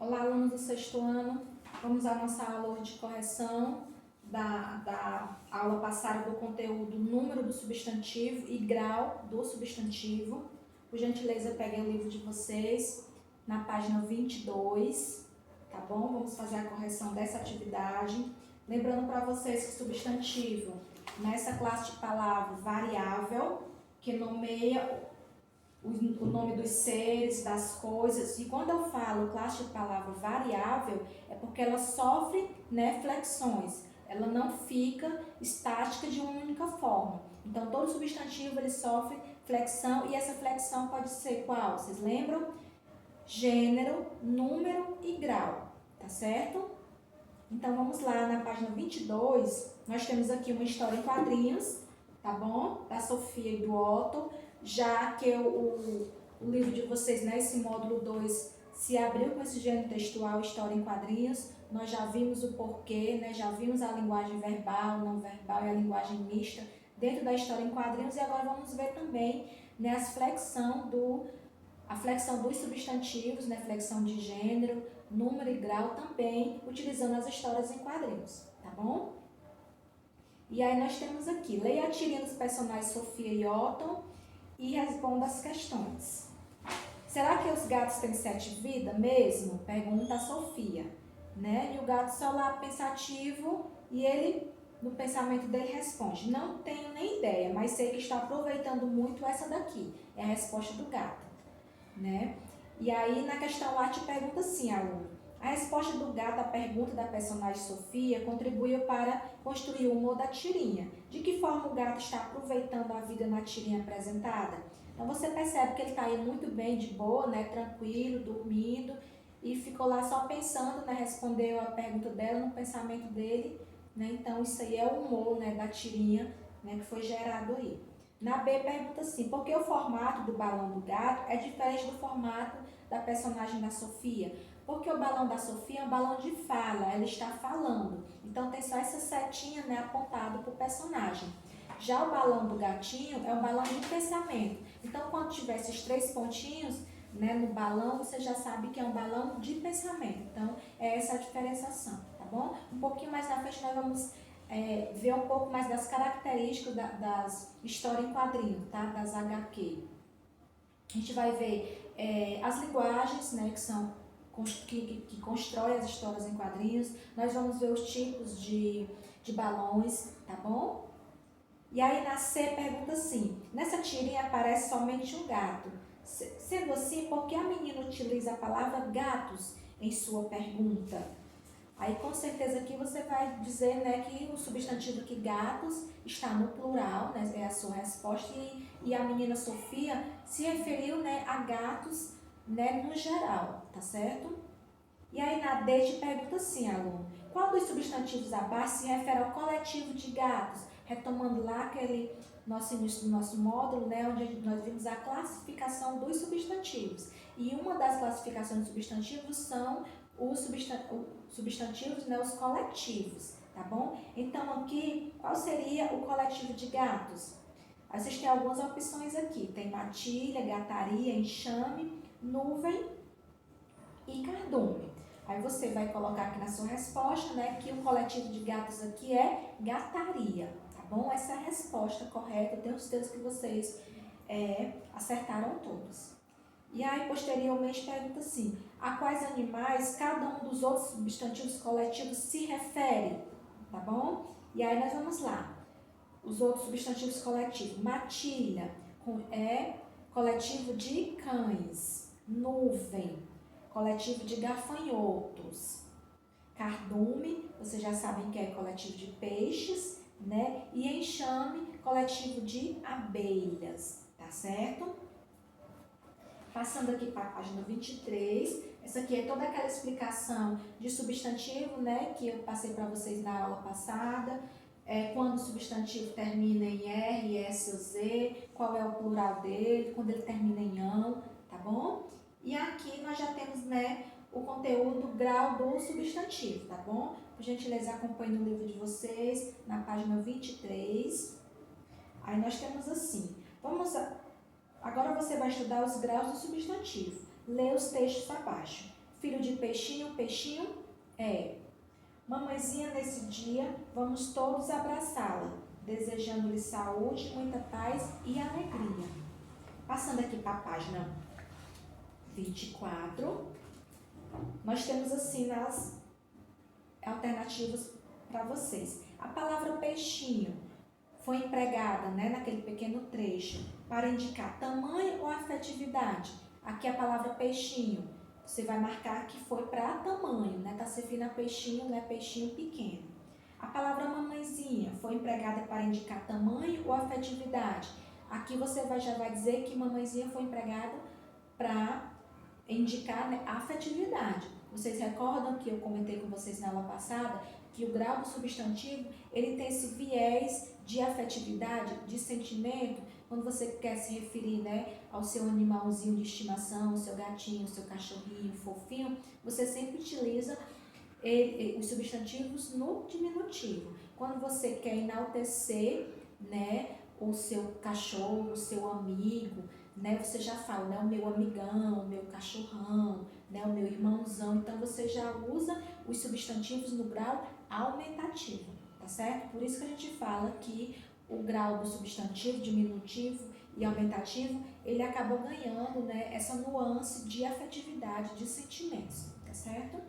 Olá, alunos do sexto ano. Vamos à nossa aula de correção da aula passada do conteúdo número do substantivo e grau do substantivo. Por gentileza, peguem o livro de vocês na página 22, tá bom? Vamos fazer a correção dessa atividade. Lembrando para vocês que substantivo, nessa classe de palavra variável, que nomeia o nome dos seres, das coisas. E quando eu falo classe de palavra variável, é porque ela sofre, né, flexões. Ela não fica estática de uma única forma. Então, todo substantivo ele sofre flexão e essa flexão pode ser qual? Vocês lembram? Gênero, número e grau, tá certo? Então, vamos lá na página 22, nós temos aqui uma história em quadrinhos, tá bom? Da Sofia e do Otto, já que o livro de vocês, nesse módulo 2, se abriu com esse gênero textual, história em quadrinhos, nós já vimos o porquê, né? Já vimos a linguagem verbal, não verbal e a linguagem mista dentro da história em quadrinhos, e agora vamos ver também, né, a flexão dos substantivos, né, flexão de gênero, número e grau também, utilizando as histórias em quadrinhos, tá bom? E aí nós temos aqui, leia a tirinha dos personagens Sofia e Otto e responda as questões. Será que os gatos têm 7 vidas mesmo? Pergunta a Sofia, né? E o gato só lá pensativo e ele, no pensamento dele, responde, não tenho nem ideia, mas sei que está aproveitando muito essa daqui. É a resposta do gato, né? E aí na questão lá te pergunta assim, aluno, a resposta do gato à pergunta da personagem Sofia contribuiu para construir o humor da tirinha. De que forma o gato está aproveitando a vida na tirinha apresentada? Então você percebe que ele está aí muito bem, de boa, né, tranquilo, dormindo, e ficou lá só pensando, né, respondeu a pergunta dela no pensamento dele, né? Então isso aí é o humor, né, da tirinha, né, que foi gerado aí. Na B pergunta assim, por que o formato do balão do gato é diferente do formato da personagem da Sofia? Porque o balão da Sofia é um balão de fala, ela está falando. Então tem só essa setinha, né, apontada para o personagem. Já o balão do gatinho é um balão de pensamento. Então quando tiver esses 3 pontinhos, né, no balão, você já sabe que é um balão de pensamento. Então é essa a diferenciação, tá bom? Um pouquinho mais na frente nós vamos ver um pouco mais das características das histórias em quadrinho, tá? Das HQ. A gente vai ver as linguagens, né, que constrói as histórias em quadrinhos. Nós vamos ver os tipos de balões, tá bom? E aí na C pergunta assim, nessa tirinha aparece somente um gato. Sendo assim, por que a menina utiliza a palavra gatos em sua pergunta? Aí com certeza aqui você vai dizer, né, que o substantivo que gatos está no plural, né, é a sua resposta, e a menina Sofia se referiu, né, a gatos, né, no geral, tá certo? E aí na D te pergunta assim, aluno, qual dos substantivos abaixo se refere ao coletivo de gatos? Retomando lá aquele nosso início do nosso módulo, né, onde nós vimos a classificação dos substantivos. E uma das classificações de substantivos são os substantivos, né, os coletivos, tá bom? Então aqui, qual seria o coletivo de gatos? Vocês têm algumas opções aqui, tem matilha, gataria, enxame, nuvem e cardume. Aí você vai colocar aqui na sua resposta, né, que o coletivo de gatos aqui é gataria, tá bom? Essa é a resposta correta, eu tenho certeza que vocês acertaram todos. E aí, posteriormente, pergunta assim, a quais animais cada um dos outros substantivos coletivos se refere, tá bom? E aí nós vamos lá. Os outros substantivos coletivos, matilha, é coletivo de cães, nuvem, coletivo de gafanhotos, cardume, vocês já sabem que é coletivo de peixes, né? E enxame, coletivo de abelhas, tá certo? Passando aqui para a página 23, essa aqui é toda aquela explicação de substantivo, né, que eu passei para vocês na aula passada, quando o substantivo termina em R, S ou Z, qual é o plural dele, quando ele termina em ão, tá bom? E aqui nós já temos, né, o conteúdo grau do substantivo, tá bom? Por gentileza, acompanhe no livro de vocês, na página 23. Aí nós temos assim, agora você vai estudar os graus do substantivo. Lê os textos abaixo. Filho de peixinho, peixinho é. Mamãezinha, nesse dia, vamos todos abraçá-la, desejando-lhe saúde, muita paz e alegria. Passando aqui para a página 24, nós temos assim nas alternativas para vocês. A palavra peixinho foi empregada, né, naquele pequeno trecho para indicar tamanho ou afetividade. Aqui a palavra peixinho, você vai marcar que foi para tamanho, né? Tá se referindo a peixinho, né? Peixinho pequeno. A palavra mamãezinha foi empregada para indicar tamanho ou afetividade. Aqui você já vai dizer que mamãezinha foi empregada para indicar, né, afetividade. Vocês recordam que eu comentei com vocês na aula passada que o grau do substantivo, ele tem esse viés de afetividade, de sentimento, quando você quer se referir, né, ao seu animalzinho de estimação, o seu gatinho, o seu cachorrinho, fofinho, você sempre utiliza os substantivos no diminutivo. Quando você quer enaltecer, né, o seu cachorro, o seu amigo, né, você já fala, né, o meu amigão, o meu cachorrão, né, o meu irmãozão. Então você já usa os substantivos no grau aumentativo, tá certo? Por isso que a gente fala que o grau do substantivo, diminutivo e aumentativo, ele acaba ganhando, né, essa nuance de afetividade, de sentimentos, tá certo?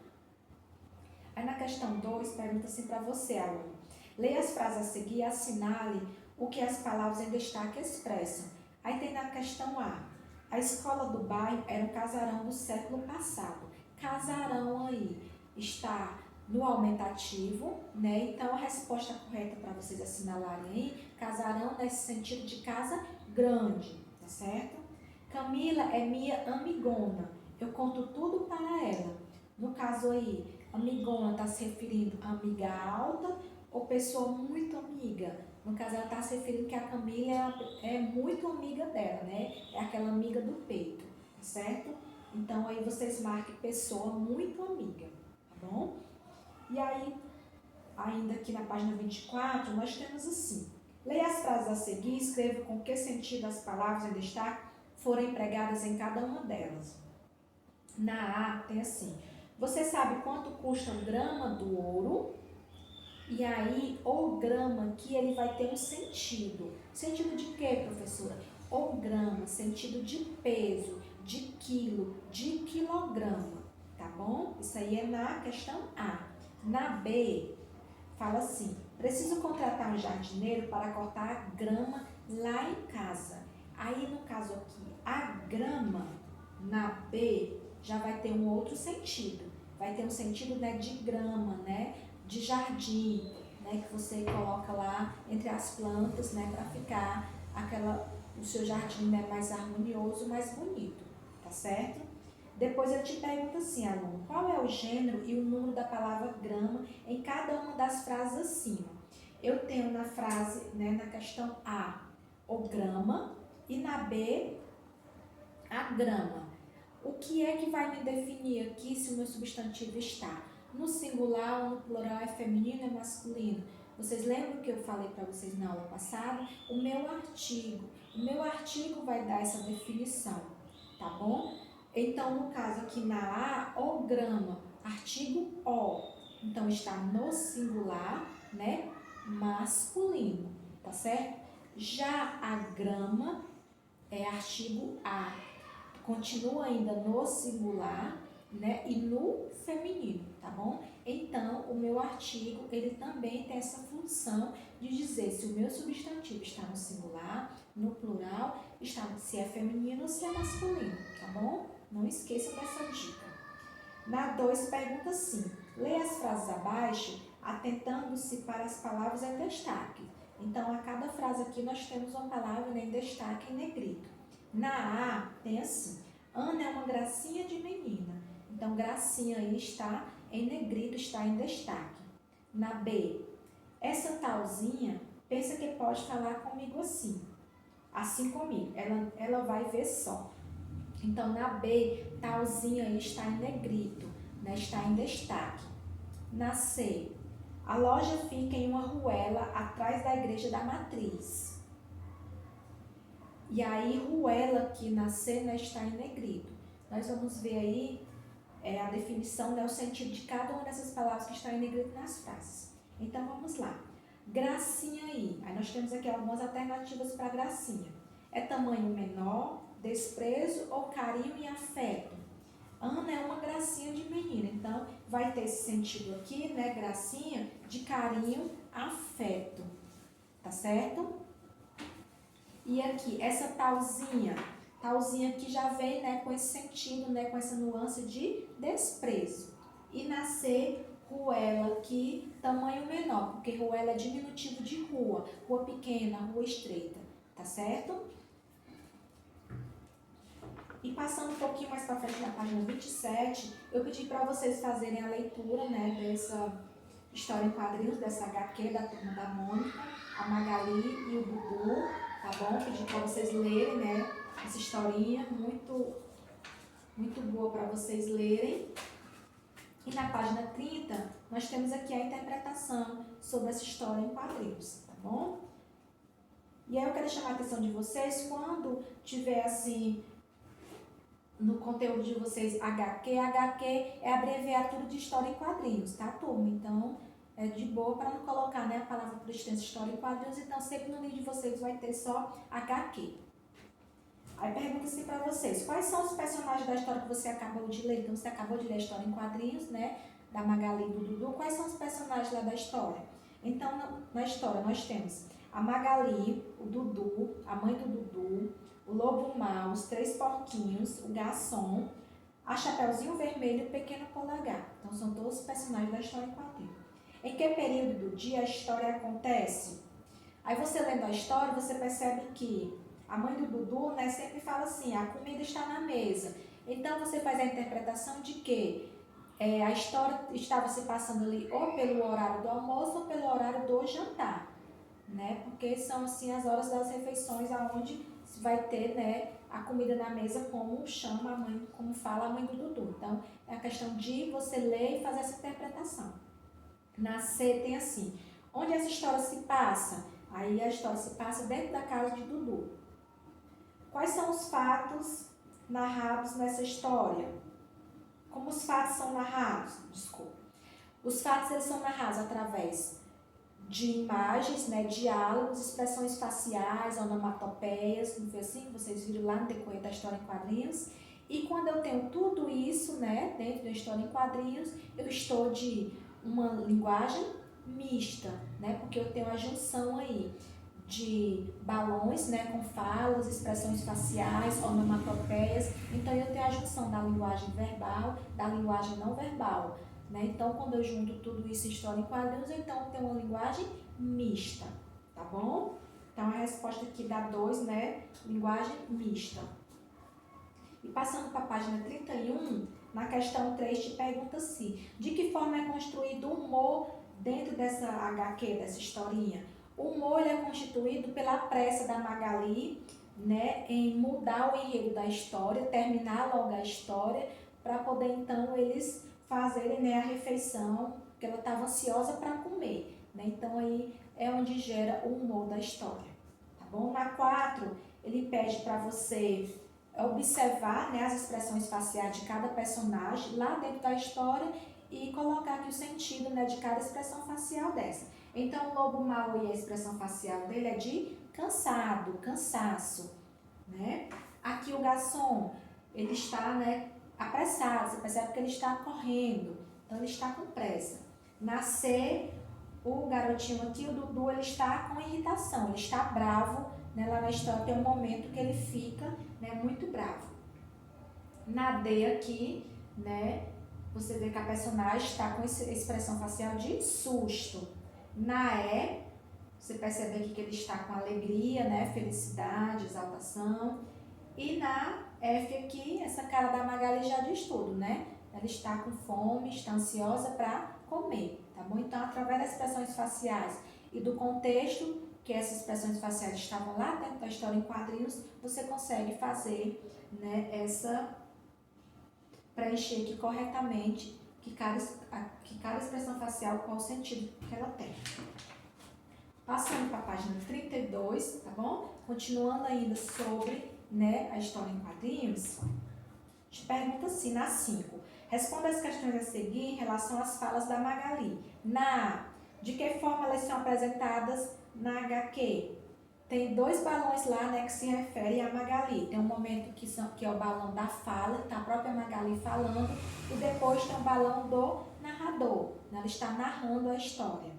Aí na questão 2, pergunta assim para você, aluno. Leia as frases a seguir e assinale o que as palavras em destaque expressam. Aí tem na questão A escola do bairro era um casarão do século passado. Casarão aí está no aumentativo, né? Então a resposta correta para vocês assinalarem aí, casarão nesse sentido de casa grande, tá certo? Camila é minha amigona, eu conto tudo para ela. No caso aí, amigona está se referindo a amiga alta ou pessoa muito amiga? No caso, ela está se referindo que a Camila é muito amiga dela, né? É aquela amiga do peito, tá certo? Então, aí vocês marquem pessoa muito amiga, tá bom? E aí, ainda aqui na página 24, nós temos assim. Leia as frases a seguir e escreva com que sentido as palavras em destaque foram empregadas em cada uma delas. Na A, tem assim. Você sabe quanto custa um grama do ouro? E aí, o grama aqui, ele vai ter um sentido. Sentido de quê, professora? O grama, sentido de peso, de quilo, de quilograma, tá bom? Isso aí é na questão A. Na B, fala assim, preciso contratar um jardineiro para cortar a grama lá em casa. Aí, no caso aqui, a grama, na B, já vai ter um outro sentido. Vai ter um sentido, né, de grama, né? De jardim, né, que você coloca lá entre as plantas, né, para ficar o seu jardim, né, mais harmonioso, mais bonito, tá certo? Depois eu te pergunto assim, aluno, qual é o gênero e o número da palavra grama em cada uma das frases acima? Eu tenho na frase, né, na questão A, o grama, e na B, a grama. O que é que vai me definir aqui se o meu substantivo está no singular ou no plural, é feminino, é masculino? Vocês lembram que eu falei para vocês na aula passada? O meu artigo vai dar essa definição, tá bom? Então, no caso aqui na A, o grama, artigo O. Então, está no singular, né, masculino, tá certo? Já a grama é artigo A. Continua ainda no singular, né, e no feminino, tá bom? Então, o meu artigo, ele também tem essa função de dizer se o meu substantivo está no singular, no plural, se é feminino ou se é masculino, tá bom? Não esqueça dessa dica. Na 2, pergunta assim, leia as frases abaixo, atentando-se para as palavras em destaque. Então, a cada frase aqui nós temos uma palavra, né, em destaque em negrito. Na A, tem assim, Ana é uma gracinha de menina. Então, gracinha aí está em negrito, está em destaque. Na B, essa talzinha pensa que pode falar comigo assim comigo, ela vai ver só. Então, na B, talzinha aí está em negrito, né, está em destaque. Na C, a loja fica em uma ruela atrás da igreja da matriz. E aí, ruela aqui na C, né, está em negrito. Nós vamos ver aí a definição, né, o sentido de cada uma dessas palavras que estão em negrito nas frases. Então, vamos lá. Gracinha aí. Aí nós temos aqui algumas alternativas para gracinha. É tamanho menor, desprezo ou carinho e afeto? Ana é uma gracinha de menina, então vai ter esse sentido aqui, né, gracinha, de carinho, afeto, tá certo? E aqui, essa talzinha aqui já vem, né, com esse sentido, né, com essa nuance de desprezo. E nascer, ruela aqui, tamanho menor, porque ruela é diminutivo de rua, rua pequena, rua estreita, tá certo? E passando um pouquinho mais para frente na página 27, eu pedi para vocês fazerem a leitura, né, dessa história em quadrinhos, dessa HQ da Turma da Mônica, a Magali e o Dudu, tá bom? Pedi para vocês lerem, né, essa historinha, muito boa para vocês lerem. E na página 30, nós temos aqui a interpretação sobre essa história em quadrinhos, tá bom? E aí eu quero chamar a atenção de vocês quando tiver assim no conteúdo de vocês HQ é abreviatura de história em quadrinhos, tá, turma? Então, é de boa para não colocar, né, a palavra por extenso história em quadrinhos, então sempre no livro de vocês vai ter só HQ. Aí pergunta assim para vocês, quais são os personagens da história que você acabou de ler? Então, você acabou de ler a história em quadrinhos, né, da Magali e do Dudu, quais são os personagens lá da história? Então, na história nós temos a Magali, o Dudu, a mãe do Dudu, o Lobo Mau, os Três Porquinhos, o Garçom, a Chapeuzinho Vermelho e o Pequeno Polegar. Então, são todos os personagens da história em quadrinhos. Em que período do dia a história acontece? Aí você lendo a história, você percebe que a mãe do Dudu, né, sempre fala assim, a comida está na mesa. Então, você faz a interpretação de que a história estava se passando ali ou pelo horário do almoço ou pelo horário do jantar, né? Porque são assim as horas das refeições aonde vai ter, né, a comida na mesa, como chama a mãe, como fala a mãe do Dudu. Então, é a questão de você ler e fazer essa interpretação. Na C tem assim, onde essa história se passa? Aí a história se passa dentro da casa de Dudu. Quais são os fatos narrados nessa história? Como os fatos são narrados? Desculpa. Os fatos eles são narrados através de imagens, né, diálogos, expressões faciais, onomatopeias, não foi assim? Vocês viram lá no decorrer da história em quadrinhos. E quando eu tenho tudo isso, né, dentro da história em quadrinhos, eu estou de uma linguagem mista, né, porque eu tenho a junção aí de balões, né, com falas, expressões faciais, onomatopeias. Então, eu tenho a junção da linguagem verbal, da linguagem não verbal. Né? Então, quando eu junto tudo isso em história em quadrinhos, então eu tenho uma linguagem mista, tá bom? Então, a resposta aqui dá 2, né? Linguagem mista. E passando para a página 31, na questão 3 te pergunta assim, de que forma é construído o humor dentro dessa HQ, dessa historinha? O humor ele é constituído pela pressa da Magali, né, em mudar o enredo da história, terminar logo a história, para poder então eles fazerem, né, a refeição, porque ela estava ansiosa para comer, né? Então aí é onde gera o humor da história, tá bom? Na 4, ele pede para você observar, né, as expressões faciais de cada personagem lá dentro da história e colocar aqui o sentido, né, de cada expressão facial dessa. Então o Lobo Mau e a expressão facial dele é de cansado, cansaço, né? Aqui o Garçom, ele está, né, apressado, você percebe que ele está correndo, então ele está com pressa. Na C, o garotinho aqui, o Dudu, ele está com irritação, ele está bravo, né? Lá na história tem um momento que ele fica, né, muito bravo. Na D aqui, né, você vê que a personagem está com expressão facial de susto. Na E, você percebe aqui que ele está com alegria, né, felicidade, exaltação. E na F aqui, essa cara da Magali já diz tudo, né? Ela está com fome, está ansiosa para comer, tá bom? Então, através das expressões faciais e do contexto que essas expressões faciais estavam lá dentro da história em quadrinhos, você consegue fazer, né, preencher aqui corretamente que cada expressão facial, qual o sentido que ela tem. Passando para a página 32, tá bom? Continuando ainda sobre, né, a história em quadrinhos, te pergunta assim, na 5. Responda as questões a seguir em relação às falas da Magali. Na A, de que forma elas são apresentadas na HQ? Tem 2 balões lá, né, que se referem a Magali. Tem um momento que é o balão da fala, que está a própria Magali falando, e depois tem o balão do narrador, né, ela está narrando a história.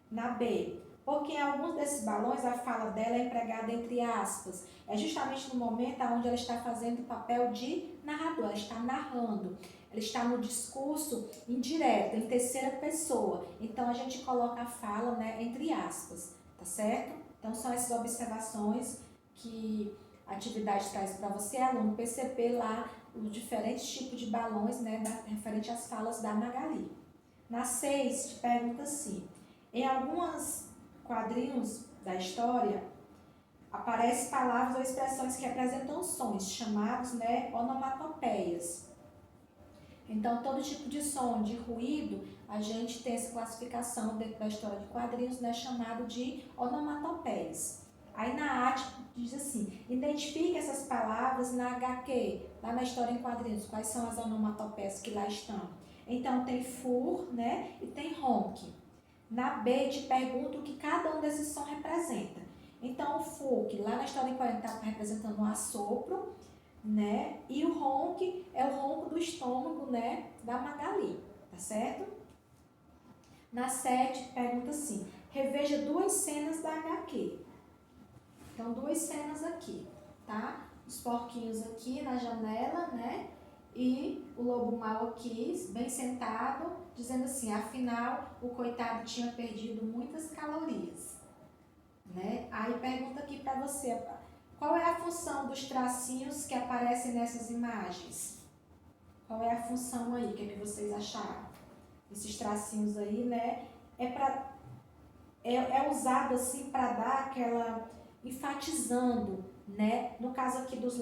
Na B, porque em alguns desses balões a fala dela é empregada entre aspas. É justamente no momento onde ela está fazendo o papel de narrador, ela está narrando. Ela está no discurso indireto, em terceira pessoa. Então, a gente coloca a fala, né, entre aspas, tá certo? Então, são essas observações que a atividade traz para você, aluno, perceber lá os diferentes tipos de balões, né, referente às falas da Magali. Na 6, te pergunta assim, em alguns quadrinhos da história, aparecem palavras ou expressões que representam sons, chamados, né, onomatopeias. Então, todo tipo de som, de ruído, a gente tem essa classificação dentro da história de quadrinhos, né, chamado de onomatopeias. Aí na arte diz assim, identifique essas palavras na HQ, lá na história em quadrinhos, quais são as onomatopeias que lá estão. Então, tem fur, né, e tem ronque. Na B, te pergunto o que cada um desses sons representa. Então, o fur, que lá na história em quadrinhos está representando um assopro, né? E o ronque é o ronco do estômago, né, da Magali, tá certo? Na 7, pergunta assim, reveja 2 cenas da HQ. Então, 2 cenas aqui, tá? Os porquinhos aqui na janela, né? E o lobo mau aqui, bem sentado, dizendo assim, afinal, o coitado tinha perdido muitas calorias, né? Aí pergunta aqui para você, qual é a função dos tracinhos que aparecem nessas imagens? Qual é a função aí? O que é que vocês acharam? Esses tracinhos aí, né? É usado assim para dar aquela enfatizando, né? No caso aqui dos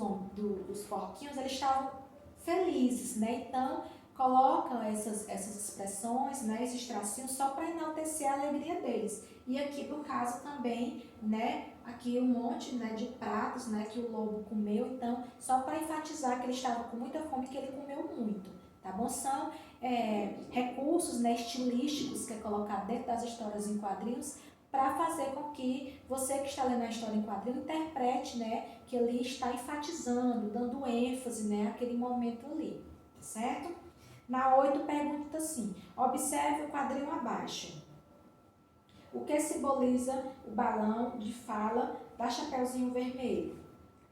porquinhos, eles estavam felizes, né? Então, colocam essas expressões, né? Esses tracinhos só para enaltecer a alegria deles. E aqui no caso também, né? Aqui um monte, né, de pratos, né, que o lobo comeu, então, só para enfatizar que ele estava com muita fome, que ele comeu muito, tá bom? São recursos, né, estilísticos que é colocado dentro das histórias em quadrinhos para fazer com que você que está lendo a história em quadrinho interprete, né, que ele está enfatizando, dando ênfase, né, àquele momento ali, tá certo? Na 8 pergunta assim, observe o quadrinho abaixo. O que simboliza o balão de fala da Chapeuzinho Vermelho?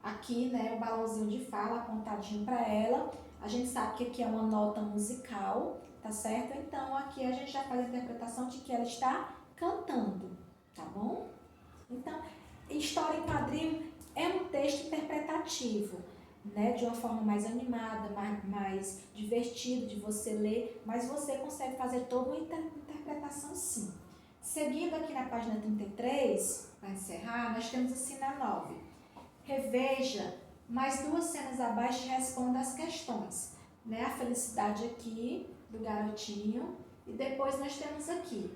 Aqui, né, o balãozinho de fala apontadinho para ela. A gente sabe que aqui é uma nota musical, tá certo? Então, aqui a gente já faz a interpretação de que ela está cantando, tá bom? Então, história em quadrinho é um texto interpretativo, né, de uma forma mais animada, mais divertido de você ler, mas você consegue fazer toda uma interpretação sim. Seguindo aqui na página 33, para encerrar, nós temos assim na 9. Reveja mais 2 cenas abaixo e responda as questões. Né? A felicidade aqui do garotinho e depois nós temos aqui.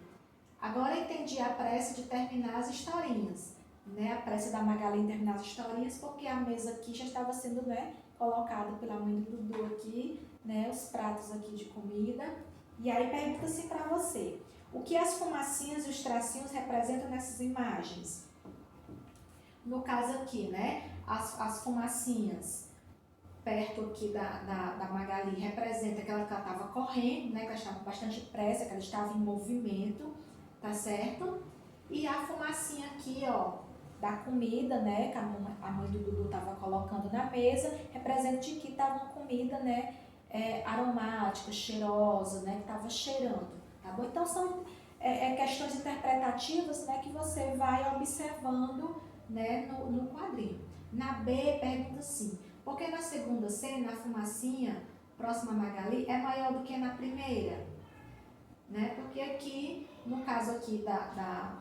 Agora entendi a pressa de terminar as historinhas. Né? A pressa da Magali em terminar as historinhas porque a mesa aqui já estava sendo, né, colocada pela mãe do Dudu aqui, né, os pratos aqui de comida. E aí pergunta-se para você. O que as fumacinhas e os tracinhos representam nessas imagens? No caso aqui, né? As fumacinhas perto aqui da Magali representa que ela estava correndo, né? Que ela estava com bastante pressa, que ela estava em movimento, tá certo? E a fumacinha aqui, ó, da comida, né? Que a mãe do Dudu estava colocando na mesa, representa de que estava uma comida, né? Aromática, cheirosa, né? Que estava cheirando. Tá bom? Então, são questões interpretativas, né, que você vai observando, né, no quadrinho. Na B, pergunta assim, por que na segunda cena, a fumacinha próxima a Magali é maior do que na primeira? Né? Porque aqui, no caso aqui da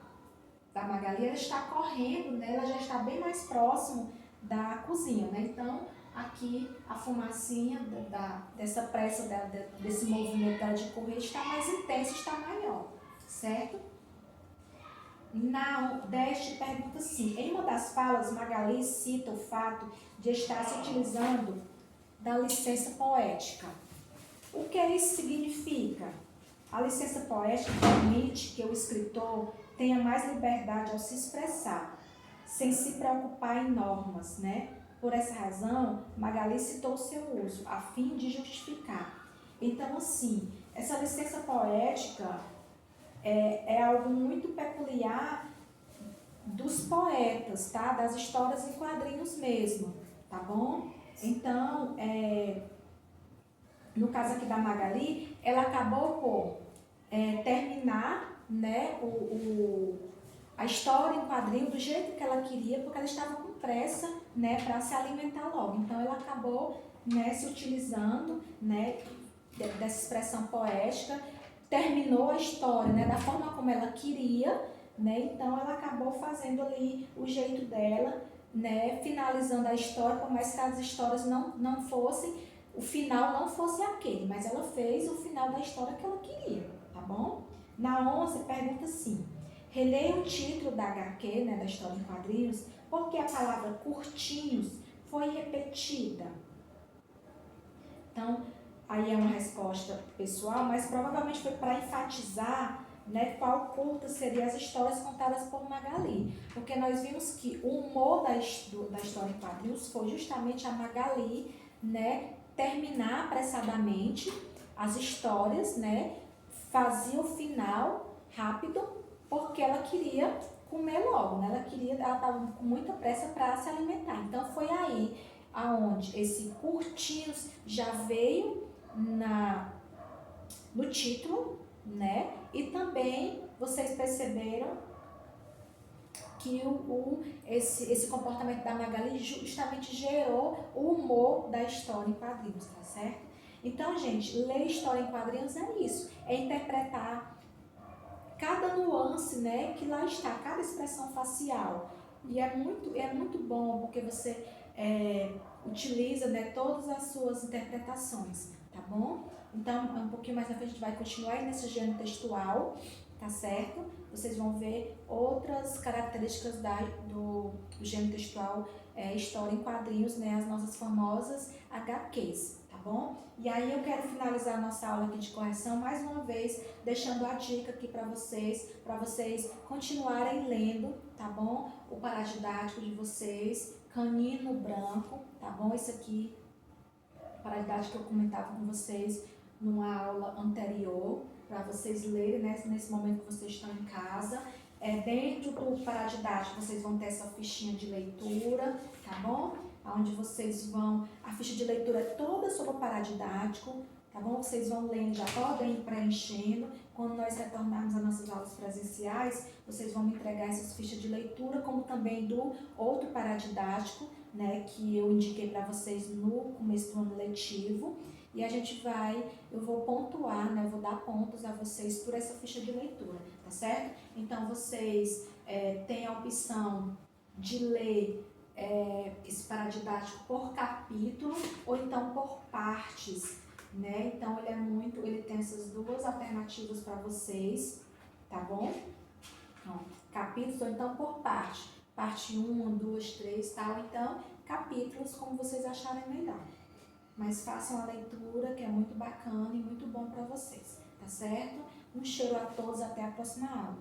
Magali, ela está correndo, né, ela já está bem mais próximo da cozinha, né? Então, aqui a fumacinha dessa pressa, desse movimento dela de correr está mais intensa, está maior, certo? Na 10 pergunta assim, em uma das falas, Magali cita o fato de estar se utilizando da licença poética. O que isso significa? A licença poética permite que o escritor tenha mais liberdade ao se expressar, sem se preocupar em normas, né? Por essa razão, Magali citou o seu uso, a fim de justificar. Então, assim, essa licença poética é algo muito peculiar dos poetas, tá? Das histórias em quadrinhos mesmo, tá bom? Então, no caso aqui da Magali, ela acabou por terminar, né, a história em quadrinho do jeito que ela queria, porque ela estava com pressa, né, para se alimentar logo. Então, ela acabou, né, se utilizando, né, dessa expressão poética, terminou a história, né, da forma como ela queria, né, então ela acabou fazendo ali o jeito dela, né, finalizando a história, por mais que as histórias não fossem, o final não fosse aquele, mas ela fez o final da história que ela queria, tá bom? Na 11 pergunta assim, releia o título da HQ, né, da história em quadrinhos, porque a palavra curtinhos foi repetida. Então, aí é uma resposta pessoal, mas provavelmente foi para enfatizar, né, qual curta seriam as histórias contadas por Magali. Porque nós vimos que o humor da história em quadrinhos foi justamente a Magali, né, terminar apressadamente as histórias, né, fazia o final rápido, porque ela queria comer logo, né? Ela estava com muita pressa para se alimentar. Então foi aí aonde esse curtinhos já veio no título, né? E também vocês perceberam que esse comportamento da Magali justamente gerou o humor da história em quadrinhos, tá certo? Então, gente, ler história em quadrinhos é isso, é interpretar cada nuance, né, que lá está, cada expressão facial. E é muito bom porque você utiliza, né, todas as suas interpretações, tá bom? Então, um pouquinho mais na frente a gente vai continuar nesse gênero textual, tá certo? Vocês vão ver outras características do gênero textual, história em quadrinhos, né, as nossas famosas HQs, tá bom? E aí eu quero finalizar a nossa aula aqui de correção mais uma vez, deixando a dica aqui para vocês continuarem lendo, tá bom? O paradidático de vocês, Canino Branco, tá bom? Esse aqui, o paradidático que eu comentava com vocês numa aula anterior, para vocês lerem, né, nesse momento que vocês estão em casa. Dentro do paradidático vocês vão ter essa fichinha de leitura, tá bom? Onde vocês vão, a ficha de leitura é toda sobre o paradidático, tá bom? Vocês vão lendo, já podem ir preenchendo. Quando nós retornarmos às nossas aulas presenciais, vocês vão me entregar essas fichas de leitura, como também do outro paradidático, né, que eu indiquei para vocês no começo do ano letivo. E a gente eu vou pontuar, né, eu vou dar pontos a vocês por essa ficha de leitura, tá certo? Então, vocês têm a opção de ler esse paradidático por capítulo ou então por partes, né? Então, ele tem essas duas alternativas para vocês, tá bom? Então, capítulos ou então por parte. Parte 1, 2, 3, tal. Então, capítulos como vocês acharem melhor. Mas façam a leitura, que é muito bacana e muito bom para vocês, tá certo? Um cheiro a todos, até a próxima aula.